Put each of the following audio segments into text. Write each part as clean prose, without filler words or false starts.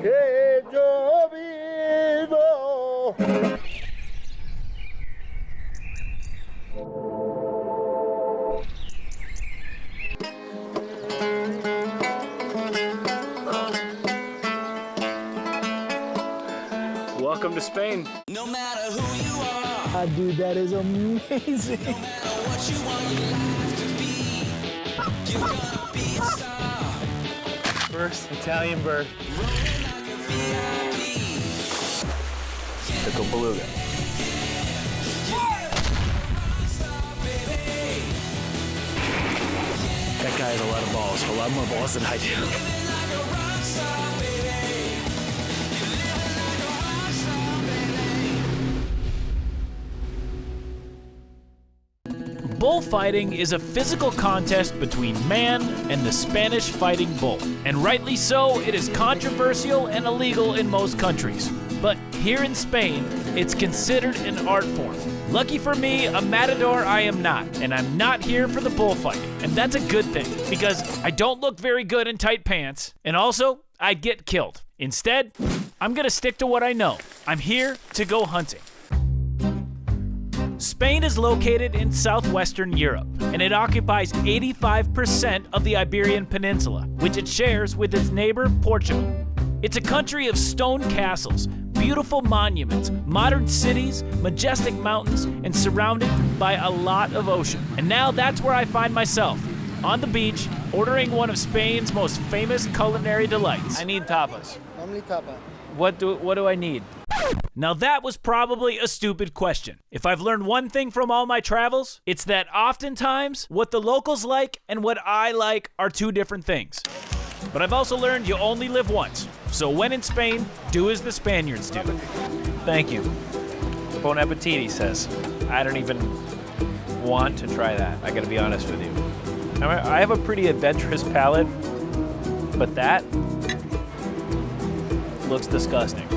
que he llovido. Welcome to Spain. No matter who you are, Dude, that is amazing. no matter what you want your life to be, you're gonna be a star. First Italian bird. Rolling like a VIP. Pickle beluga. That guy has a lot of balls, a lot more balls than I do. Living like a rock star, baby. You're living like a rock star, baby. Bullfighting is a physical contest between man and the Spanish fighting bull. And rightly so, it is controversial and illegal in most countries. But here in Spain, it's considered an art form. Lucky for me, a matador I am not, and I'm not here for the bullfighting. And that's a good thing, because I don't look very good in tight pants, and also, I'd get killed. Instead, I'm gonna stick to what I know. I'm here to go hunting. Spain is located in southwestern Europe, and it occupies 85% of the Iberian Peninsula, which it shares with its neighbor, Portugal. It's a country of stone castles, beautiful monuments, modern cities, majestic mountains, and surrounded by a lot of ocean. And now that's where I find myself, on the beach, ordering one of Spain's most famous culinary delights. I need tapas. Only tapa. What do I need? Now that was probably a stupid question. If I've learned one thing from all my travels, it's that oftentimes what the locals like and what I like are two different things. But I've also learned you only live once. So when in Spain, do as the Spaniards do. Thank you. Bon appetit, he says. I don't even want to try that, I gotta be honest with you. I have a pretty adventurous palate, but that looks disgusting.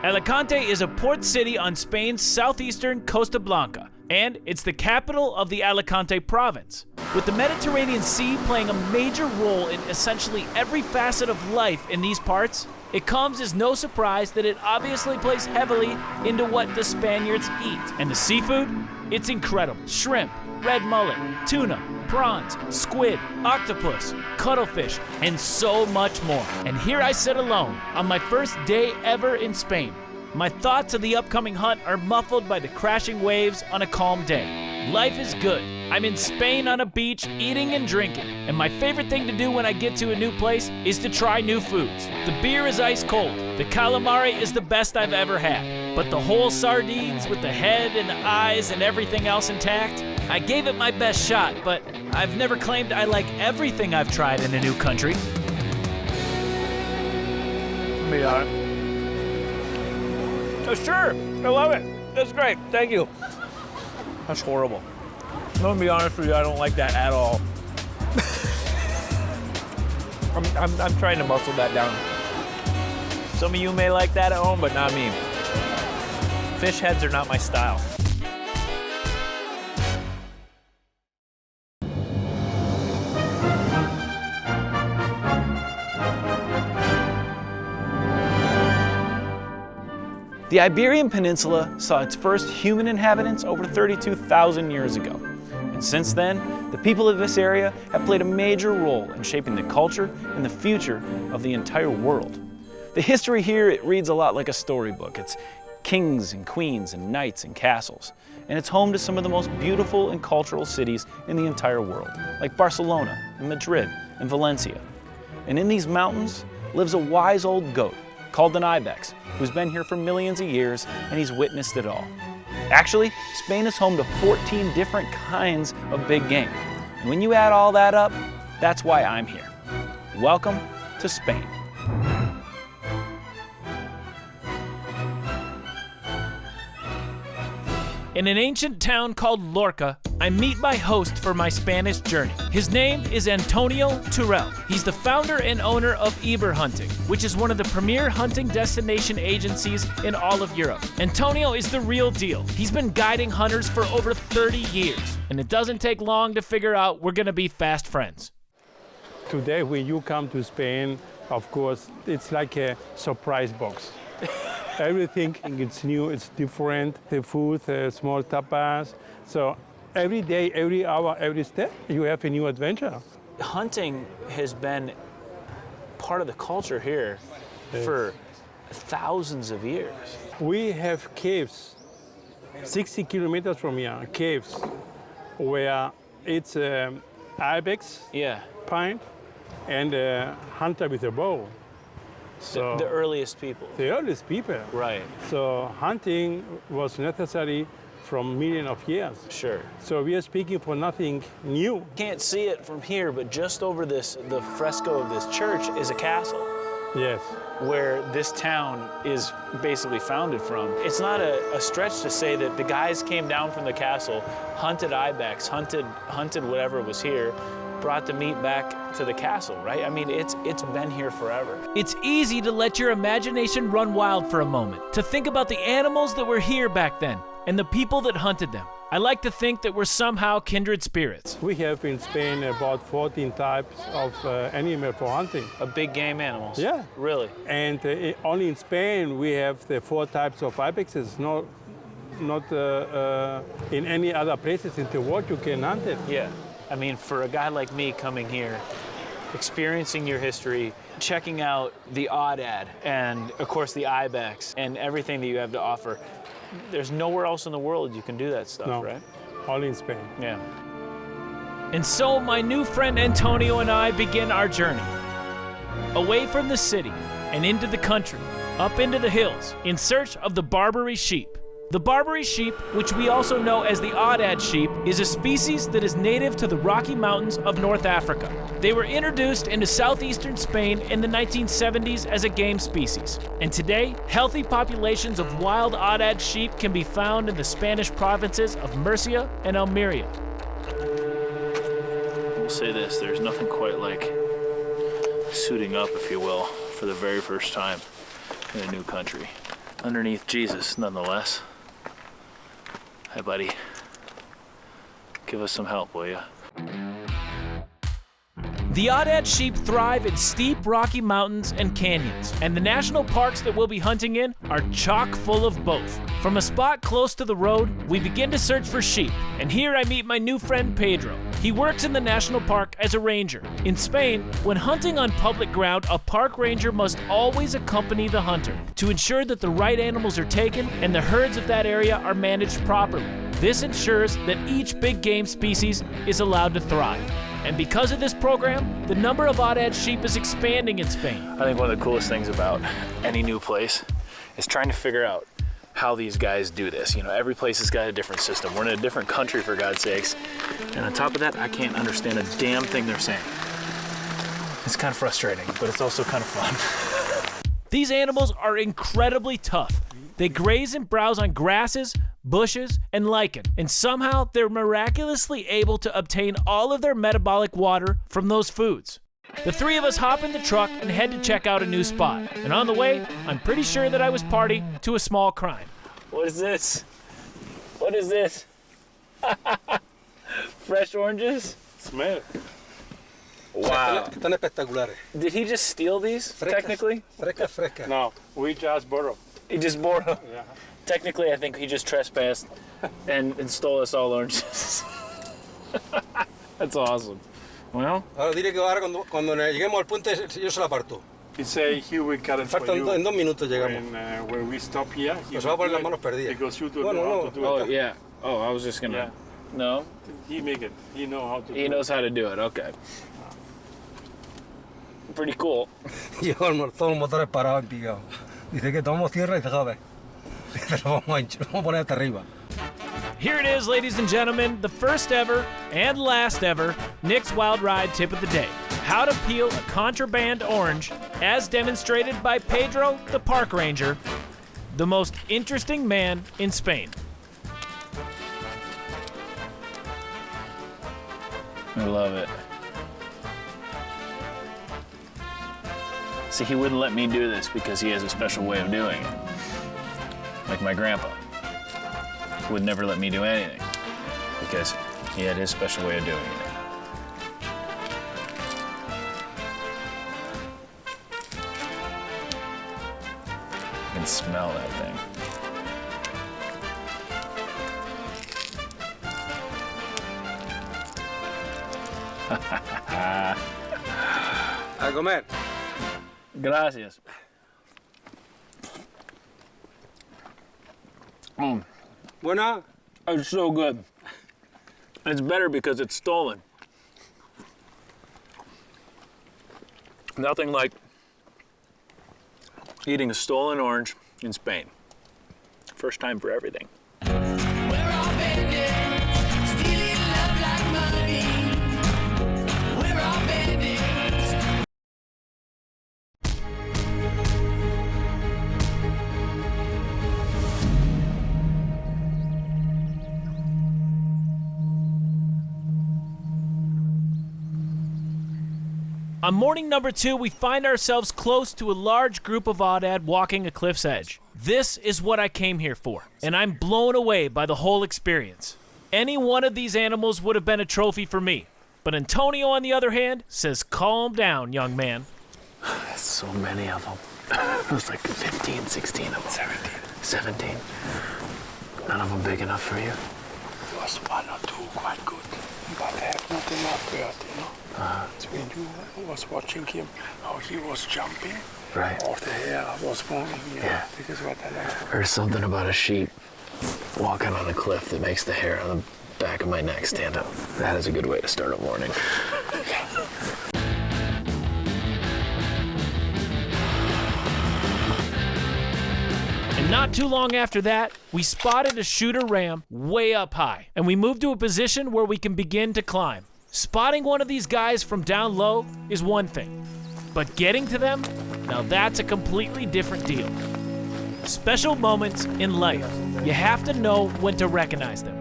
Alicante is a port city on Spain's southeastern Costa Blanca, and it's the capital of the Alicante province. With the Mediterranean Sea playing a major role in essentially every facet of life in these parts, it comes as no surprise that it obviously plays heavily into what the Spaniards eat. And the seafood? It's incredible. Shrimp, red mullet, tuna, prawns, squid, octopus, cuttlefish, and so much more. And here I sit alone on my first day ever in Spain. My thoughts of the upcoming hunt are muffled by the crashing waves on a calm day. Life is good. I'm in Spain on a beach, eating and drinking. And my favorite thing to do when I get to a new place is to try new foods. The beer is ice cold. The calamari is the best I've ever had. But the whole sardines with the head and eyes and everything else intact, I gave it my best shot, but I've never claimed I like everything I've tried in a new country. Be honest. Oh, sure, I love it. That's great, thank you. That's horrible. I'm gonna be honest with you, I don't like that at all. I'm trying to muscle that down. Some of you may like that at home, but not me. Fish heads are not my style. The Iberian Peninsula saw its first human inhabitants over 32,000 years ago. And since then, the people of this area have played a major role in shaping the culture and the future of the entire world. The history here, it reads a lot like a storybook. It's kings and queens and knights and castles. And it's home to some of the most beautiful and cultural cities in the entire world, like Barcelona and Madrid and Valencia. And in these mountains lives a wise old goat called an ibex, who's been here for millions of years, and he's witnessed it all. Actually, Spain is home to 14 different kinds of big game. And when you add all that up, that's why I'm here. Welcome to Spain. In an ancient town called Lorca, I meet my host for my Spanish journey. His name is Antonio Turrell. He's the founder and owner of Eber Hunting, which is one of the premier hunting destination agencies in all of Europe. Antonio is the real deal. He's been guiding hunters for over 30 years, and it doesn't take long to figure out we're gonna be fast friends. Today, when you come to Spain, of course, it's like a surprise box. Everything it's new, it's different. The food, small tapas. So every day, every hour, every step, you have a new adventure. Hunting has been part of the culture here for thousands of years. We have caves, 60 kilometers from here, caves, where it's ibex, pine, and hunter with a bow. So The earliest people. the earliest people. Right, So hunting was necessary from millions of years. sure. So we are speaking for nothing new. Can't see it from here, but just over this, the fresco of this church is a castle Yes. where this town is basically founded from. It's not a stretch to say that the guys came down from the castle, hunted ibex, hunted whatever was here, brought the meat back to the castle, right? I mean, it's been here forever. It's easy to let your imagination run wild for a moment, to think about the animals that were here back then and the people that hunted them. I like to think that we're somehow kindred spirits. We have in Spain about 14 types of animal for hunting. A big game animals. Yeah. Really? And only in Spain we have the 4 types of ibexes. Not in any other places in the world you can hunt it. Yeah. I mean, for a guy like me coming here, experiencing your history, checking out the Aoudad and, of course, the ibex and everything that you have to offer, there's nowhere else in the world you can do that stuff, No. right? Only in Spain. Yeah. And so my new friend Antonio and I begin our journey. Away from the city and into the country, up into the hills, in search of the Barbary sheep. The Barbary sheep, which we also know as the Aoudad sheep, is a species that is native to the Rocky Mountains of North Africa. They were introduced into southeastern Spain in the 1970s as a game species. And today, healthy populations of wild Aoudad sheep can be found in the Spanish provinces of Murcia and Almeria. We'll say this, there's nothing quite like suiting up, if you will, for the very first time in a new country. Underneath Jesus, nonetheless. Hey, buddy. Give us some help, will ya? The Aoudad sheep thrive in steep rocky mountains and canyons, and the national parks that we'll be hunting in are chock full of both. From a spot close to the road, we begin to search for sheep, and here I meet my new friend Pedro. He works in the national park as a ranger. In Spain, when hunting on public ground, a park ranger must always accompany the hunter to ensure that the right animals are taken and the herds of that area are managed properly. This ensures that each big game species is allowed to thrive. And because of this program, the number of Aoudad sheep is expanding in Spain. I think one of the coolest things about any new place is trying to figure out how these guys do this. You know, every place has got a different system. We're in a different country, for God's sakes. And on top of that, I can't understand a damn thing they're saying. It's kind of frustrating, but it's also kind of fun. These animals are incredibly tough. They graze and browse on grasses, bushes, and lichen, and somehow they're miraculously able to obtain all of their metabolic water from those foods. The three of us hop in the truck and head to check out a new spot. And on the way, I'm pretty sure that I was party to a small crime. What is this? What is this? Fresh oranges? Smell. Wow. Están espectaculares. Did he just steal these, technically? Fresca. No, we just borrow. He just bought them. Yeah. Technically, I think he just trespassed and stole us all oranges. That's awesome. Well, Ahora dile que ahora cuando lleguemos al puente yo se la parto. He say here we cut it for Faltan you. en 2 minutos llegamos. When we stop here, he Nos va a poner las manos perdidas. because you don't Bueno, know no. how to do oh it. yeah. Oh, I was just gonna. Yeah. No, He make it. He know how to he do knows how to do it. Okay. Pretty cool. Llevo todos los motores parados en picado. Dice que tomamos tierra y se joder. Pero vamos a poner hasta arriba. Here it is, ladies and gentlemen, the first ever and last ever Nick's Wild Ride tip of the day. How to peel a contraband orange, as demonstrated by Pedro, the park ranger, the most interesting man in Spain. I love it. See, he wouldn't let me do this because he has a special way of doing it. Like my grandpa would never let me do anything because he had his special way of doing it. I can smell that thing. A comer. Gracias. Buena. It's so good. It's better because it's stolen. Nothing like eating a stolen orange in Spain. First time for everything. We're all bandits, stealing love like money. We're all bandits. On morning number 2, we find ourselves close to a large group of Aoudad walking a cliff's edge. This is what I came here for, and I'm blown away by the whole experience. Any one of these animals would have been a trophy for me, but Antonio, on the other hand, says calm down, young man. So many of them. There's like 15, 16 of them. 17. None of them big enough for you? There was one or two quite good, but they have not enough hurt, you know. When you was watching him, how he was jumping, Right. or the hair was moving. Yeah. This is what I like. There's something about a sheep walking on a cliff that makes the hair on the back of my neck stand up. That is a good way to start a morning. And not too long after that, we spotted a shooter ram way up high, and we moved to a position where we can begin to climb. Spotting one of these guys from down low is one thing, but getting to them, now that's a completely different deal. Special moments in life, you have to know when to recognize them.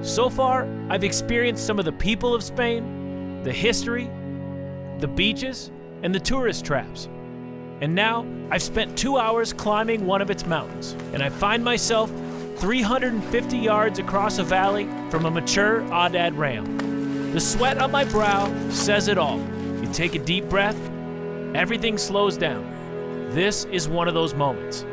So far, I've experienced some of the people of Spain, the history, the beaches, and the tourist traps. And now, I've spent 2 hours climbing one of its mountains, and I find myself 350 yards across a valley from a mature Aoudad ram. The sweat on my brow says it all. You take a deep breath, everything slows down. This is one of those moments.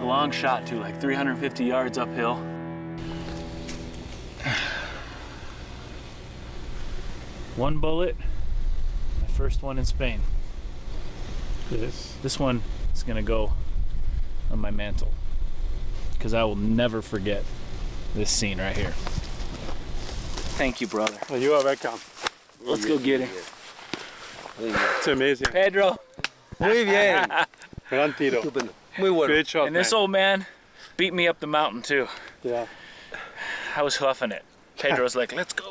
A long shot too, like 350 yards uphill. One bullet, my first one in Spain. Yes. This one is gonna go on my mantle because I will never forget this scene right here. Thank you, brother. You are welcome. Let's go get him. It's amazing. Pedro. Muy bien. Gran tiro. Estupendo. Muy bueno. Great shot, And this man. old man beat me up the mountain too. Yeah. I was huffing it. Pedro's like, let's go.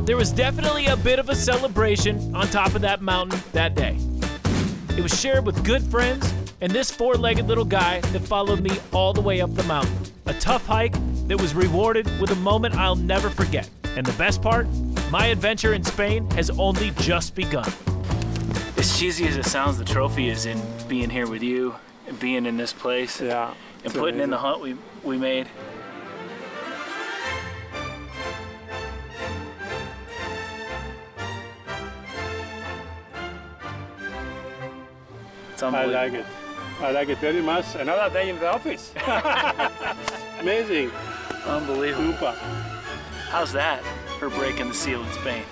There was definitely a bit of a celebration on top of that mountain that day. It was shared with good friends and this four-legged little guy that followed me all the way up the mountain. A tough hike that was rewarded with a moment I'll never forget. And the best part, my adventure in Spain has only just begun. As cheesy as it sounds, the trophy is in being here with you and being in this place Yeah. and putting in the hunt we made. It's I unbelievable. like it. I like it very much. Another day in the office. Amazing. Unbelievable. Super. How's that for breaking the seal in Spain?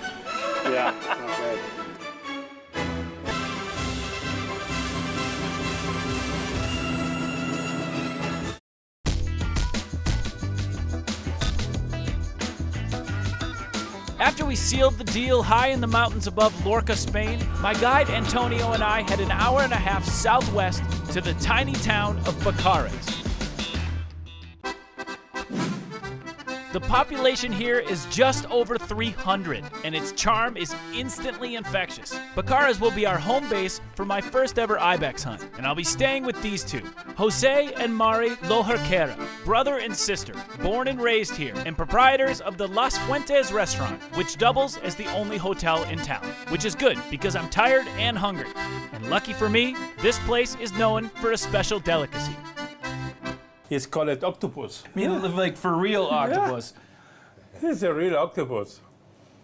Yeah. Not bad. After we sealed the deal high in the mountains above Lorca, Spain, my guide Antonio and I had an hour and a half southwest to the tiny town of Bacares. The population here is just over 300, and its charm is instantly infectious. Bacares will be our home base for my first ever ibex hunt, and I'll be staying with these two, Jose and Mari Loherquera, brother and sister, born and raised here, and proprietors of the Las Fuentes restaurant, which doubles as the only hotel in town, which is good because I'm tired and hungry. And lucky for me, this place is known for a special delicacy. It's called octopus. I mean, like for real octopus. It's a real octopus.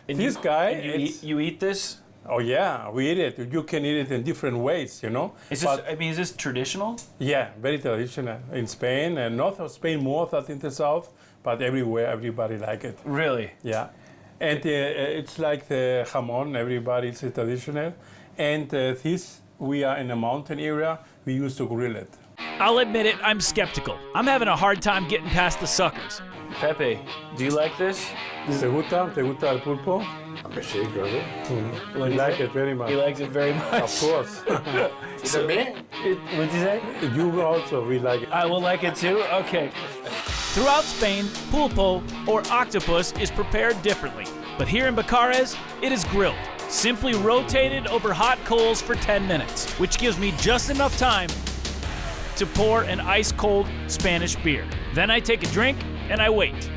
And This guy, and it's- you eat this? Oh yeah, we eat it. You can eat it in different ways, you know. Is this? I mean, is this traditional? Yeah, very traditional in Spain and north of Spain more than in the south, but everywhere everybody like it. Really? Yeah, and it's like the jamon. Everybody it's traditional, and this we are in a mountain area. We used to grill it. I'll admit it, I'm skeptical. I'm having a hard time getting past the suckers. Pepe, do you like this? ¿Te gusta? ¿Te gusta el pulpo? Sí, claro. We like it very much. He likes it very much. Of course. What'd you say? You also we like it. I will like it too? Okay. Throughout Spain, pulpo, or octopus, is prepared differently. But here in Bacares, it is grilled, simply rotated over hot coals for 10 minutes, which gives me just enough time to pour an ice-cold Spanish beer. Then I take a drink and I wait.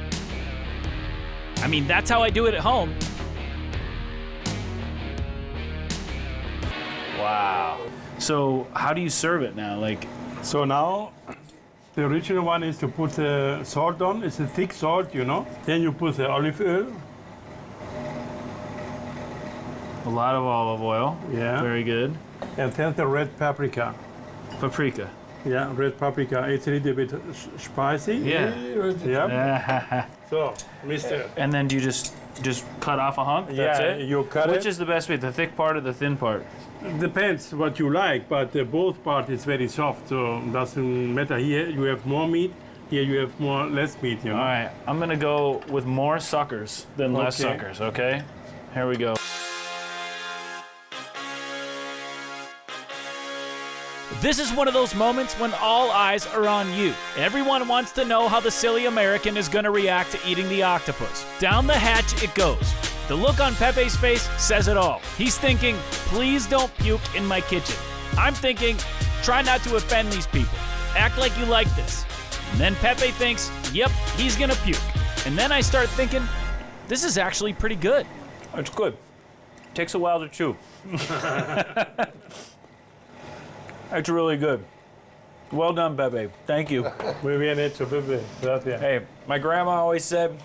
I mean, that's how I do it at home. Wow. So how do you serve it now? Like, So now, the original one is to put the salt on. It's a thick salt, you know. Then you put the olive oil. a lot of olive oil. Yeah. Very good. And then the red paprika. Paprika. Yeah, red paprika. It's a little bit spicy. Yeah. Yeah. So, mister. And then do you just cut off a hunk? That's Yeah, it? you cut Which it. is the best bit, the thick part or the thin part? Depends what you like, but both part is very soft, so doesn't matter. Here you have more meat. Here you have less meat, you know. All right, I'm gonna go with more suckers than less Okay. suckers, okay? Here we go. This is one of those moments when all eyes are on you. Everyone wants to know how the silly American is going to react to eating the octopus. Down the hatch it goes. The look on Pepe's face says it all. He's thinking, please don't puke in my kitchen. I'm thinking, try not to offend these people. Act like you like this. And then Pepe thinks, yep, he's going to puke. And then I start thinking, this is actually pretty good. It's good. Takes a while to chew. It's really good. Well done, Pepe. Thank you. Muy bien hecho, Pepe. Gracias. Hey, my grandma always said,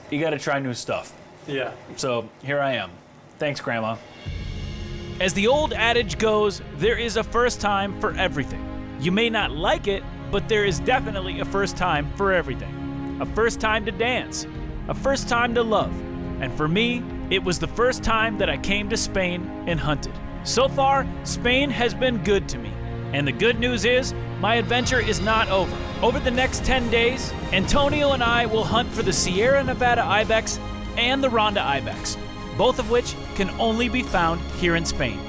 you gotta try new stuff. Yeah. So here I am. Thanks, Grandma. As the old adage goes, there is a first time for everything. You may not like it, but there is definitely a first time for everything. A first time to dance, a first time to love. And for me, it was the first time that I came to Spain and hunted. So far, Spain has been good to me. And the good news is, my adventure is not over. Over the next 10 days, Antonio and I will hunt for the Sierra Nevada ibex and the Ronda ibex, both of which can only be found here in Spain.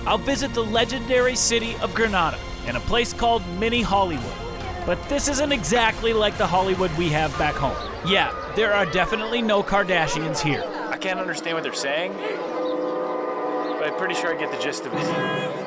I'll visit the legendary city of Granada and a place called Mini Hollywood. But this isn't exactly like the Hollywood we have back home. Yeah, there are definitely no Kardashians here. I can't understand what they're saying, but I'm pretty sure I get the gist of it.